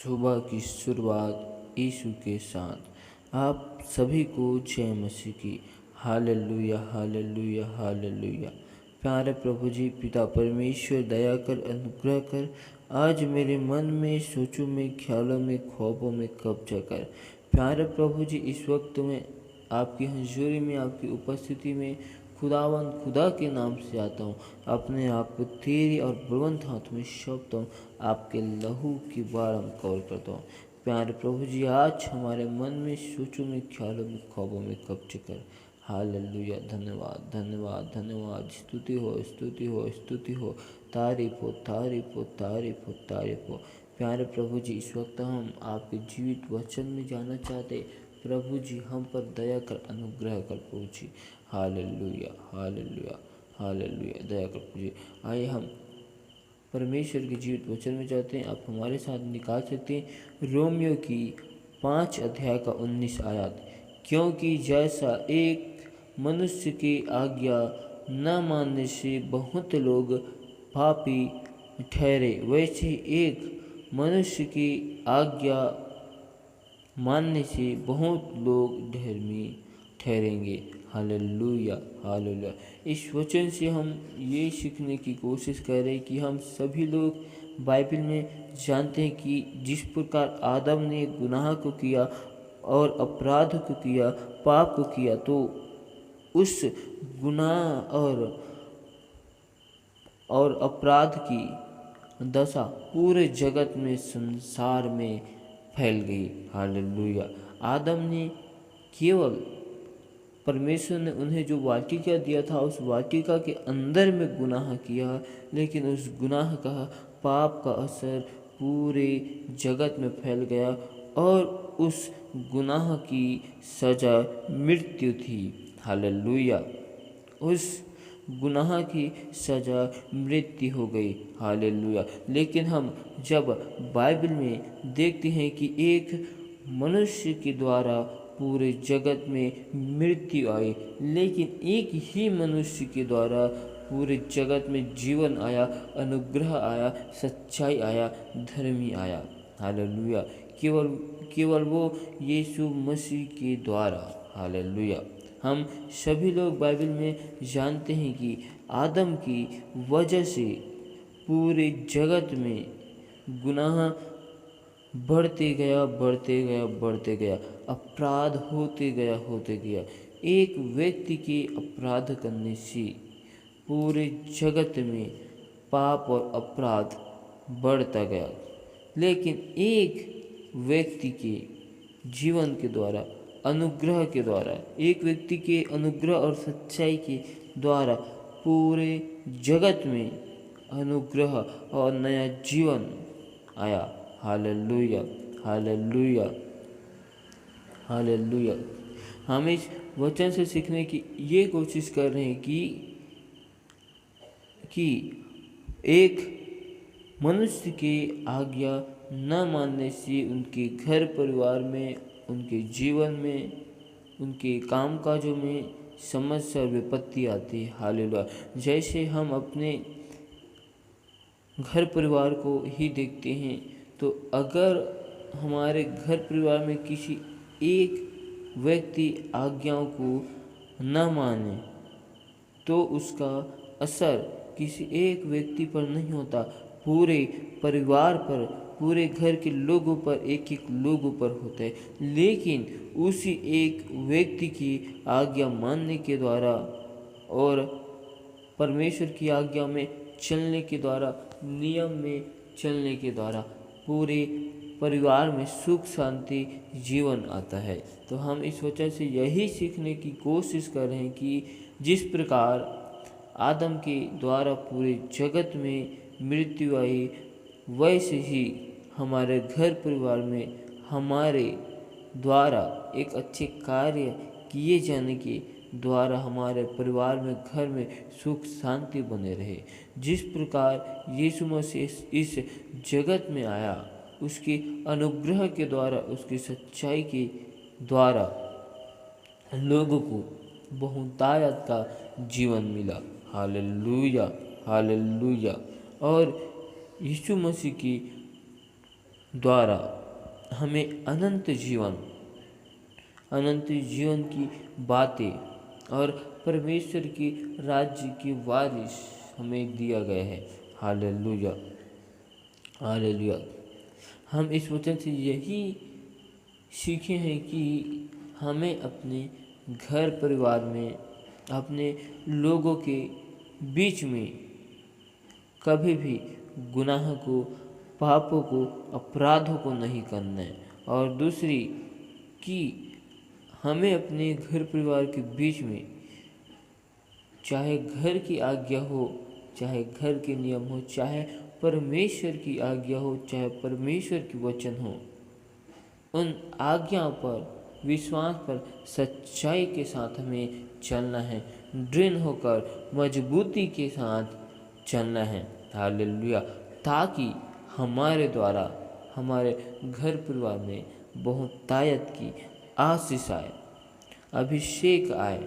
सुबह की शुरुआत यीशु के साथ। आप सभी को जय मसीह की। Hallelujah hallelujah hallelujah. प्यारे प्रभु जी, पिता परमेश्वर, दया कर, अनुग्रह कर, आज मेरे मन में, सोचों में, ख्यालों में, ख्वाबों में कब्जा कर। प्यारे प्रभु जी, इस वक्त में आपकी हजूरी में, आपकी उपस्थिति में खुदावन खुदा के नाम से आता हूँ। अपने आप को तेरी और बलवंत हाथ में सौंपता हूँ। आपके लहू की बारंबार करता हूँ। प्यारे प्रभु जी, आज हमारे मन में, सोचों में, ख्यालों में, ख्वाबों में कब्जे कर। हालेलुया। धन्यवाद धन्यवाद धन्यवाद। स्तुति हो स्तुति हो स्तुति हो। तारीफ हो तारीफ हो तारीफ हो तारीफ हो। प्यारे प्रभु जी, इस वक्त हम आपके जीवित वचन में जाना चाहते। प्रभु जी, हम पर दया कर, अनुग्रह कर प्रभु जी। Hallelujah hallelujah hallelujah. दया कर प्रभु जी। आइए हम परमेश्वर के जीवित वचन में जाते हैं। आप हमारे साथ निकाल सकते हैं रोमियो की 5 अध्याय का 19 आयत। क्योंकि जैसा एक मनुष्य की आज्ञा न मानने से बहुत लोग पापी ठहरे, वैसे एक मनुष्य की आज्ञा मानने से बहुत लोग धर्मी ठहरेंगे। Hallelujah hallelujah. इस वचन से हम ये सीखने की कोशिश कर रहे हैं कि हम सभी लोग बाइबल में जानते हैं कि जिस प्रकार आदम ने गुनाह को किया और अपराध को किया, पाप को किया, तो उस गुनाह और अपराध की दशा पूरे जगत में, संसार में फैल गई। हालेलुया। आदम ने केवल, परमेश्वर ने उन्हें जो वाटिका दिया था, उस वाटिका के अंदर में गुनाह किया, लेकिन उस गुनाह का, पाप का असर पूरे जगत में फैल गया और उस गुनाह की सजा मृत्यु थी। हालेलुया। उस गुनाह की सजा मृत्यु हो गई। हालेलुया। लेकिन हम जब बाइबल में देखते हैं कि एक मनुष्य के द्वारा पूरे जगत में मृत्यु आई, लेकिन एक ही मनुष्य के द्वारा पूरे जगत में जीवन आया, अनुग्रह आया, सच्चाई आया, धर्मी आया। हालेलुया। केवल वो यीशु मसीह के द्वारा। हालेलुया। हम सभी लोग बाइबल में जानते हैं कि आदम की वजह से पूरे जगत में गुनाह बढ़ते गया बढ़ते गया बढ़ते गया, अपराध होते गया। एक व्यक्ति के अपराध करने से पूरे जगत में पाप और अपराध बढ़ता गया। लेकिन एक व्यक्ति के जीवन के द्वारा, अनुग्रह के द्वारा, एक व्यक्ति के अनुग्रह और सच्चाई के द्वारा पूरे जगत में अनुग्रह और नया जीवन आया। Hallelujah hallelujah hallelujah. हम इस वचन से सीखने की ये कोशिश कर रहे हैं कि एक मनुष्य की आज्ञा न मानने से उनके घर परिवार में, उनके जीवन में, उनके कामकाजों में समस्या और विपत्ति आती है। हालेलुया। जैसे हम अपने घर परिवार को ही देखते हैं, तो अगर हमारे घर परिवार में किसी एक व्यक्ति आज्ञाओं को न माने, तो उसका असर किसी एक व्यक्ति पर नहीं होता, पूरे परिवार पर, पूरे घर के लोगों पर, एक एक लोगों पर होता है। लेकिन उसी एक व्यक्ति की आज्ञा मानने के द्वारा और परमेश्वर की आज्ञा में चलने के द्वारा, नियम में चलने के द्वारा पूरे परिवार में सुख शांति जीवन आता है। तो हम इस वचन से यही सीखने की कोशिश कर रहे हैं कि जिस प्रकार आदम के द्वारा पूरे जगत में मृत्यु आई, वैसे ही हमारे घर परिवार में हमारे द्वारा एक अच्छे कार्य किए जाने के द्वारा हमारे परिवार में, घर में सुख शांति बने रहे। जिस प्रकार यीशु मसीह इस जगत में आया, उसके अनुग्रह के द्वारा, उसकी सच्चाई के द्वारा लोगों को बहुतायत का जीवन मिला। Hallelujah hallelujah. और यीशु मसीह की द्वारा हमें अनंत जीवन की बातें और परमेश्वर की राज्य की वारिस हमें दिया गया है। Hallelujah, hallelujah. हम इस वचन से यही सीखे हैं कि हमें अपने घर परिवार में, अपने लोगों के बीच में कभी भी गुनाह को, पापों को, अपराधों को नहीं करना है। और दूसरी कि हमें अपने घर परिवार के बीच में, चाहे घर की आज्ञा हो, चाहे घर के नियम हो, चाहे परमेश्वर की आज्ञा हो, चाहे परमेश्वर की वचन हो, उन आज्ञा पर, विश्वास पर सच्चाई के साथ हमें चलना है, दृढ़ होकर मजबूती के साथ चलना है। हालेलुया। ताकि हमारे द्वारा हमारे घर परिवार में बहुतायत की आशीष आए, अभिषेक आए,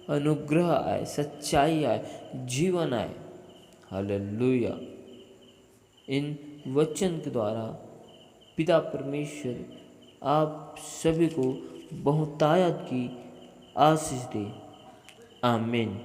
अनुग्रह आए, सच्चाई आए, जीवन आए। हालेलुया। इन वचन के द्वारा पिता परमेश्वर आप सभी को बहुतायत की आशीष दे। आमीन।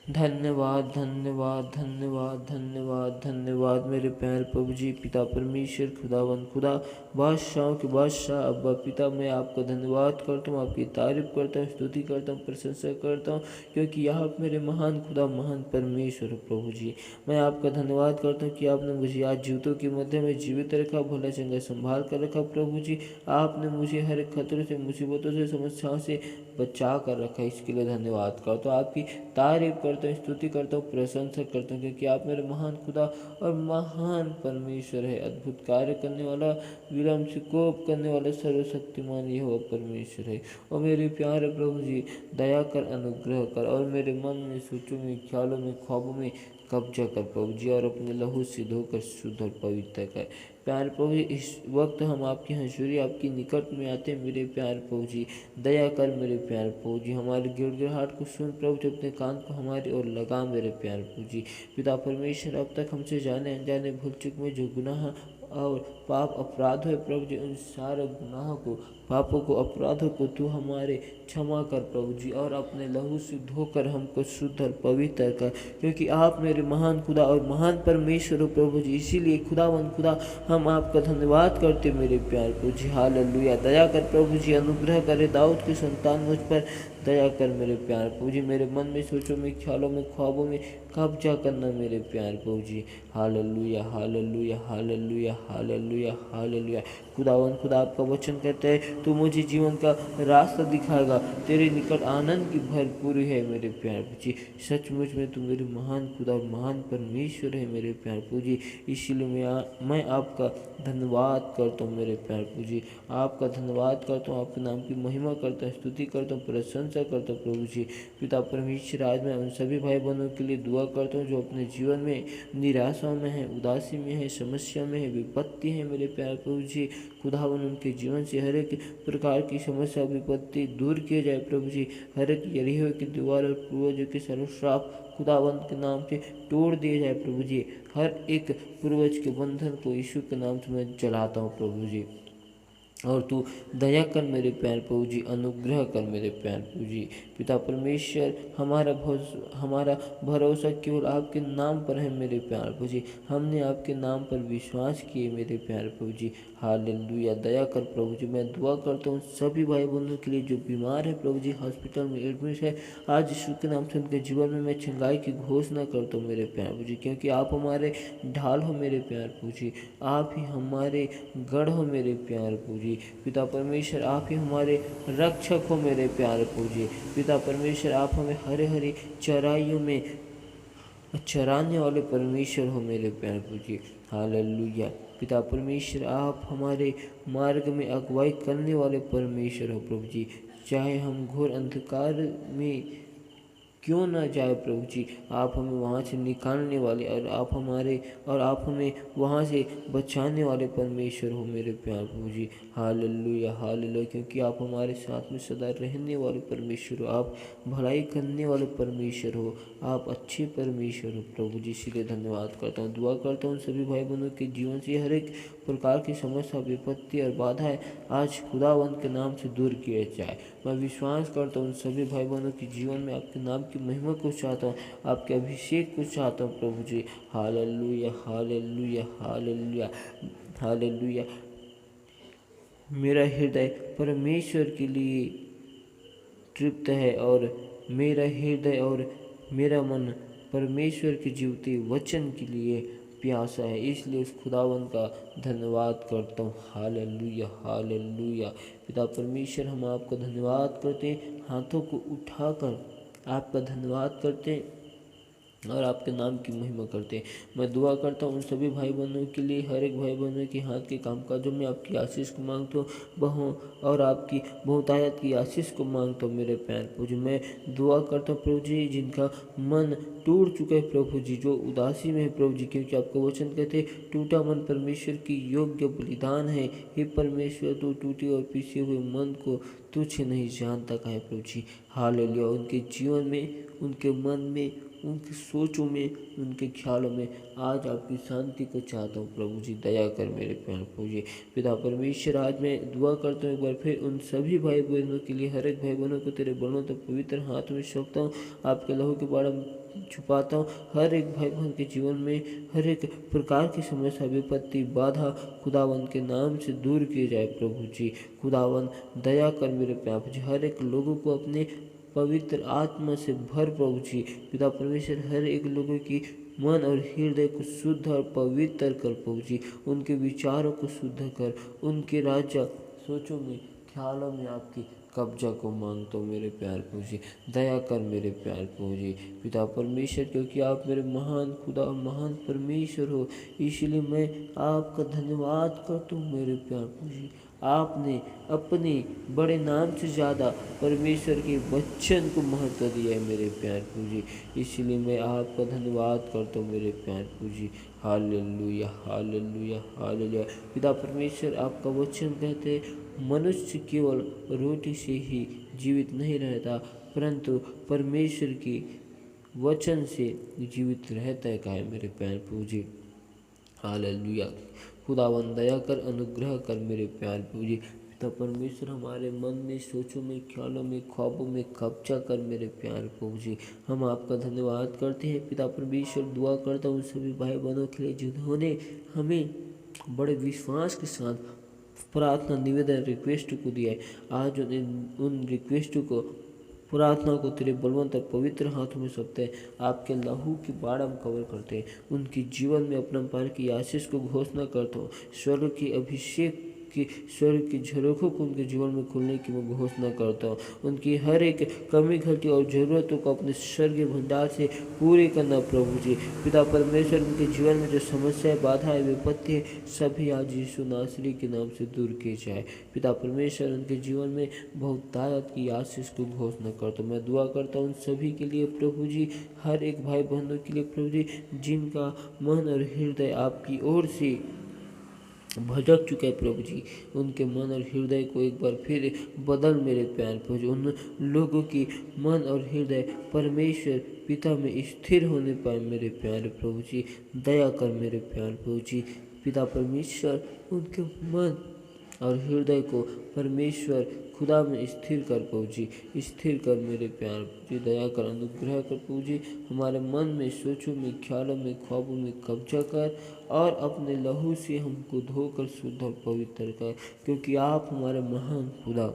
धन्यवाद, धन्यवाद, धन्यवाद, धन्यवाद, धन्यवाद मेरे प्यारे प्रभु जी, पिता परमेश्वर, खुदावंद खुदा, बादशाहों के बादशाह, अब्बा पिता, मैं आपका धन्यवाद करता हूँ, आपकी तारीफ करता हूँ, स्तुति करता हूँ, प्रशंसा करता हूँ, क्योंकि आप मेरे महान खुदा, महान परमेश्वर हो प्रभु जी। मैं आपका धन्यवाद करता हूँ कि आपने मुझे आज जीवितों के मध्य में जीवित रखा, भला चंगा संभाल कर रखा प्रभु जी। आपने मुझे हर एक खतरों से, मुसीबतों से, समस्याओं से बचा कर रखा, इसके लिए धन्यवाद करता हूँ, आपकी तारीफ करता हूँ, स्तुति करता हूँ, प्रशंसा करता हूँ, क्योंकि आप मेरे महान खुदा और महान परमेश्वर है। अद्भुत कार्य करने वाला, विलम्ब से कोप करने वाला, सर्वशक्तिमान यहोवा परमेश्वर है। और मेरे प्यारे प्रभु जी, दया कर, अनुग्रह कर और मेरे मन में, सोचों में, ख्यालों में, ख्वाबों में कब्जा कर प्रभु जी, और अपने लहू से धोकर शुद्ध और पवित्र कर। प्यारे प्रभु जी, इस वक्त हम आपकी हजूरी, आपकी निकट में आते हैं मेरे प्यारे प्रभु जी। दया कर मेरे प्यारे प्रभु जी, हमारे गिड़गिड़ाहट को सुन प्रभु जी, अपने कान को हमारी ओर लगा मेरे प्यारे प्रभु जी। पिता परमेश्वर, अब तक हमसे जाने अनजाने भूल चूक में जो गुनाह और पाप अपराध है प्रभु जी, उन सारे गुनाहों को, पापों को, अपराधों को तू हमारे क्षमा कर प्रभु जी, और अपने लहू से धोकर हमको शुद्ध और पवित्र कर, क्योंकि आप मेरे महान खुदा और महान परमेश्वर हो प्रभु जी। इसीलिए खुदावंद खुदा, हम आपका धन्यवाद करते मेरे प्यार प्रभु जी। हालेलुया। दया कर प्रभु जी, अनुग्रह करे, दाऊद की संतान मुझ पर दया कर मेरे प्यार प्रभु जी। मेरे मन में, सोचों में, ख्यालों में, ख्वाबों में कब्जा करना मेरे प्यार प्रभु जी। Hallelujah, hallelujah, hallelujah, hallelujah, hallelujah. खुदावंद खुदा, आपका वचन कहता है तू मुझे जीवन का रास्ता दिखाएगा, तेरे निकट आनंद की भरपूरी है मेरे प्यार प्रभु जी। सचमुच में तू मेरे महान खुदा और महान परमेश्वर है मेरे प्यार प्रभु जी। इसीलिए मैं आपका धन्यवाद करता हूँ मेरे प्यार प्रभु जी। आपका धन्यवाद करता हूँ, आपके नाम की महिमा करता हूँ, स्तुति करता हूँ, प्रशंसा करता हूँ प्रभु जी। पिता परमेश्वर, आज मैं उन सभी भाई बहनों के लिए दुआ करता हूँ जो अपने जीवन में निराशा में है, उदासी में है, समस्या में है, विपत्ति है मेरे प्यार प्रभु जी। खुदावन उनके जीवन से हर एक प्रकार की समस्या, विपत्ति दूर किए जाए प्रभु जी। हर एक यरीहो की दीवार और पूर्वजों के सर्वश्राप खुदावंत के नाम से तोड़ दिए जाए प्रभु जी। हर एक पूर्वज के बंधन को यीशु के नाम से मैं चलाता हूँ प्रभु जी। और तू दया कर मेरे प्यार प्रभु जी, अनुग्रह कर मेरे प्यार प्रभु जी। पिता परमेश्वर, हमारा भरोसा केवल आपके नाम पर है मेरे प्यार प्रभु जी। हमने आपके नाम पर विश्वास किए मेरे प्यार प्रभु जी। हालेलुया। दया कर प्रभु जी। मैं दुआ करता हूँ सभी भाई बहनों के लिए जो बीमार है प्रभु जी, हॉस्पिटल में एडमिट है, आज यीशु के नाम से उनके जीवन में मैं चंगाई की घोषणा करता हूँ मेरे प्यार प्रभु जी, क्योंकि आप हमारे ढाल हो मेरे प्यार प्रभु जी। आप ही हमारे गढ़ हो मेरे प्यार प्रभु जी। पिता परमेश्वर, आप ही हमारे रक्षक हो मेरे प्यारे प्रभु जी। पिता परमेश्वर, आप हमें हरे हरे चराइयों में चराने वाले परमेश्वर हो मेरे प्यारे प्रभु जी। हालेलुया। पिता परमेश्वर, आप हमारे मार्ग में अगुवाई करने वाले परमेश्वर हो प्रभु जी। चाहे हम घोर अंधकार में क्यों ना जाए प्रभु जी। आप हमें वहाँ से निकालने वाले और आप हमें वहाँ से बचाने वाले परमेश्वर हो मेरे प्यारे प्रभु जी। हालेलुया हालेलुया, क्योंकि आप हमारे साथ में सदा रहने वाले परमेश्वर हो, आप भलाई करने वाले परमेश्वर हो, आप अच्छे परमेश्वर हो प्रभु जी। इसीलिए धन्यवाद करता हूँ, दुआ करता हूँ सभी भाई बहनों के जीवन से हर एक प्रकार की समस्या, विपत्ति और बाधाएं आज खुदावंत के नाम से दूर किए जाए। मैं विश्वास करता हूँ सभी भाई बहनों के जीवन में आपके नाम की महिमा को चाहता हूँ, आपके अभिषेक को चाहता हूँ प्रभु जी। Hallelujah hallelujah hallelujah hallelujah. मेरा हृदय परमेश्वर के लिए तृप्त है और मेरा हृदय और मेरा मन परमेश्वर के जीवते वचन के लिए प्यासा है, इसलिए उस खुदावन का धन्यवाद करता हूँ। Hallelujah hallelujah. पिता परमेश्वर, हम आपका धन्यवाद करते हैं, हाथों को उठाकर आपका धन्यवाद करते हैं और आपके नाम की महिमा करते हैं। मैं दुआ करता हूँ उन सभी भाई बहनों के लिए, हर एक भाई बहनों के हाथ के कामकाजों में आपकी आशीष को मांगता हूँ बहु और आपकी बहुतायत की आशीष को मांगता हूँ मेरे प्यारे प्रभु जी। मैं दुआ करता हूँ प्रभु जी, जिनका मन टूट चुका है प्रभु जी, जो उदासी में है प्रभु जी, क्योंकि आपका वचन कहते टूटा मन परमेश्वर की योग्य बलिदान है। हे परमेश्वर, तू टूटे और पीछे हुए मन को तुच्छ नहीं जानता का है प्रभु जी। हालेलुया। उनके जीवन में, उनके मन में, उनकी सोचों में, उनके ख्यालों में आज आपकी शांति को चाहता हूँ प्रभु जी। दया कर मेरे प्यारे प्रभु जी। पिता परमेश्वर, आज मैं दुआ करता हूँ एक बार फिर उन सभी भाई बहनों के लिए, हर एक भाई बहनों को तेरे बड़ों तक पवित्र हाथ में सौंपता हूँ, आपके लहू के बाड़ा में छुपाता हूँ। हर एक भाई बहन के जीवन में हर एक प्रकार की समस्या, विपत्ति, बाधा खुदावन के नाम से दूर किए जाए प्रभु जी। खुदावन दया कर मेरे प्यारे जी, हर एक लोगों को अपने पवित्र आत्मा से भर प्रभु जी। पिता परमेश्वर, हर एक लोगों की मन और हृदय को शुद्ध और पवित्र कर प्रभु जी, उनके विचारों को शुद्ध कर, उनके राजा सोचों में, ख्यालों में आपकी कब्जा को मांगता हूँ मेरे प्यार प्रभु जी। दया कर मेरे प्यार प्रभु जी। पिता परमेश्वर, क्योंकि आप मेरे महान खुदा, महान परमेश्वर हो, इसलिए मैं आपका धन्यवाद करता हूँ मेरे प्यार प्रभु जी। आपने अपने बड़े नाम से ज़्यादा परमेश्वर के वचन को महत्व दिया है मेरे प्यार प्रभु जी, इसलिए मैं आपका धन्यवाद करता हूँ मेरे प्यार प्रभु जी। Hallelujah hallelujah hallelujah. पिता परमेश्वर, आपका वचन कहते मनुष्य केवल रोटी से ही जीवित नहीं रहता, परंतु परमेश्वर के वचन से जीवित रहता है, कहा है मेरे प्यारे प्रभु जी। हालेलुया। खुदावन दया कर, अनुग्रह कर मेरे प्यारे प्रभु जी। पिता परमेश्वर, हमारे मन में, सोचों में, ख्यालों में, ख्वाबों में कब्जा कर मेरे प्यारे प्रभु जी। हम आपका धन्यवाद करते हैं पिता परमेश्वर। दुआ करता हूँ सभी भाई बहनों के लिए जिन्होंने हमें बड़े विश्वास के साथ प्रार्थना, निवेदन, रिक्वेस्ट को दिया है। आज उन रिक्वेस्ट को, प्रार्थना को तेरे बलवंत और पवित्र हाथों में सौंपते हैं, आपके लहू की बाढ़ हम कवर करते हैं। उनके जीवन में अपना पार की आशीष को घोषणा करता हूँ। स्वर्ग की अभिषेक की, स्वर्ग की झरोखों को उनके जीवन में खुलने की मैं घोषणा करता हूँ। उनकी हर एक कमी, गलती और ज़रूरतों को अपने स्वर्गीय भंडार से पूरी करना प्रभु जी। पिता परमेश्वर, उनके जीवन में जो समस्याएं, बाधाएं, विपत्ति है, सभी आज यीशु नासरी के नाम से दूर किए जाए। पिता परमेश्वर, उनके जीवन में बहुतायत की आशीष को घोषणा करता हूँ। मैं दुआ करता हूँ उन सभी के लिए प्रभु जी, हर एक भाई बहनों के लिए प्रभु जी, जिनका मन और हृदय आपकी ओर से भटक चुका है प्रभु जी। उनके मन और हृदय को एक बार फिर बदल मेरे प्यार प्रभु जी। उन लोगों की मन और हृदय परमेश्वर पिता में स्थिर होने पाए मेरे प्यारे प्रभु जी। दया कर मेरे प्यारे प्रभु जी। पिता परमेश्वर, उनके मन और हृदय को परमेश्वर खुदा में स्थिर कर प्रभु जी, स्थिर कर मेरे प्यार प्रभु जी। दया कर, अनुग्रह कर प्रभु जी। हमारे मन में, सोचों में, ख्यालों में, ख्वाबों में कब्जा कर और अपने लहू से हमको धोकर शुद्ध और पवित्र कर, क्योंकि आप हमारे महान खुदा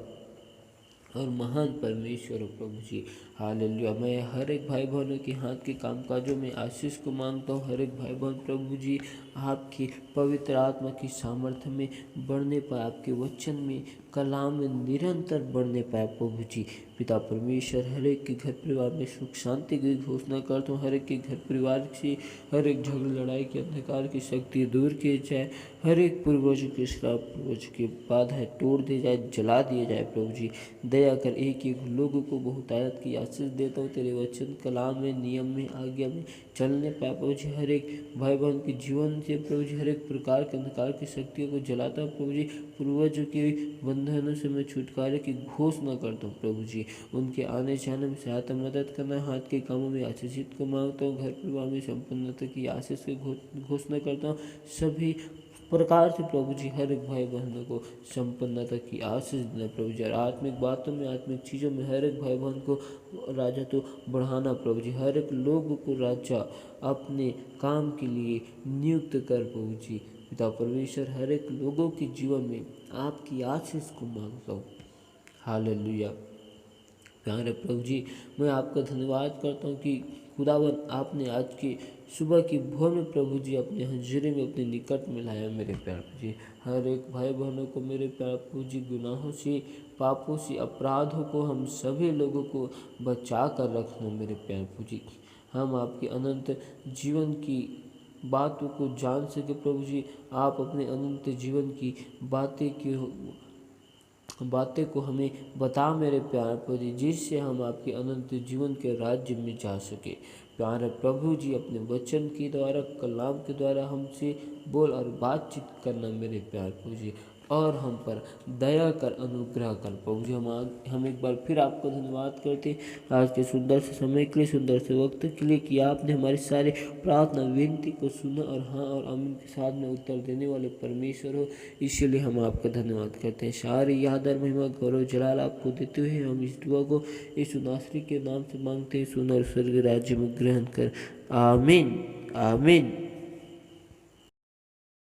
और महान परमेश्वर हो प्रभु जी। हालेलुया। मैं हर एक भाई बहनों के हाथ के कामकाजों में आशीष को मांगता हूँ। हर एक भाई बहन प्रभु जी आपकी पवित्र आत्मा की सामर्थ्य में बढ़ने पाए, आपके वचन में, कलाम में निरंतर बढ़ने पाए प्रभु जी। पिता परमेश्वर हर एक के घर परिवार में सुख शांति की घोषणा करता हूँ। हर एक के घर परिवार से हर एक झगड़े लड़ाई के अंधकार की शक्ति दूर की जाए। हर एक पूर्वजों के श्राप, पूर्वजों की बाधाएं तोड़ दी जाए, जला दिया जाए प्रभु जी। दया कर एक एक लोगों को बहुतायत की आशीष देता हूँ। तेरे वचन, कलाम में, नियम में, आज्ञा में चलने पाए प्रभु जी। हर एक भाई बहन के जीवन से प्रभु जी हर एक प्रकार के अंधकार की शक्तियों को जलाता हूँ प्रभु जी। पूर्वजों के बंधनों से मैं छुटकारे की घोषणा करता हूँ प्रभु जी। उनके आने जाने में सहायता मदद करना, हाथ के कामों में आशीषित को मांगता हूँ। घर परिवार में संपन्नता की आशीष की घोषणा करता हूँ। सभी प्रकार से प्रभु जी हर एक भाई बहनों को संपन्नता की आशीष देना प्रभु जी। और आत्मिक बातों में, आत्मिक चीज़ों में हर एक भाई बहन को राजा तो बढ़ाना प्रभु जी। हर एक लोग को राजा अपने काम के लिए नियुक्त कर प्रभु जी। पिता परमेश्वर हर एक लोगों के जीवन में आपकी आशीष को मांगता हूँ। हालेलुया। प्यारे प्रभु जी, मैं आपका धन्यवाद करता हूँ कि खुदावन आपने आज की सुबह की भोर में प्रभु जी अपने हज़ूरी में अपने निकट में लाया मेरे प्यारे प्रभु जी। हर एक भाई बहनों को मेरे प्यारे प्रभु जी गुनाहों से, पापों से, अपराधों को, हम सभी लोगों को बचा कर रखना मेरे प्यारे प्रभु जी। हम आपके अनंत जीवन की बातों को जान सके प्रभु जी। आप अपने अनंत जीवन की बातें को हमें बता मेरे प्यारे प्रभु जी, जिससे हम आपके अनंत जीवन के राज्य में जा सके। प्यारे प्रभु जी, अपने वचन के द्वारा, कलाम के द्वारा हमसे बोल और बातचीत करना मेरे प्यारे प्रभु जी, और हम पर दया कर, अनुग्रह कर प्रभु जी। हम एक बार फिर आपको धन्यवाद करते आज के सुंदर से समय के लिए, सुंदर से वक्त के लिए, कि आपने हमारी सारी प्रार्थना विनती को सुना और हाँ और आमीन के साथ में उत्तर देने वाले परमेश्वर हो, इसीलिए हम आपका धन्यवाद करते हैं। सारी आदर, महिमा, गौरव, जलाल आपको देते हुए हम इस दुआ को यीशु नासरी के नाम से मांगते हैं। सुन और स्वर्ग राज्य में ग्रहण कर, आमीन आमीन।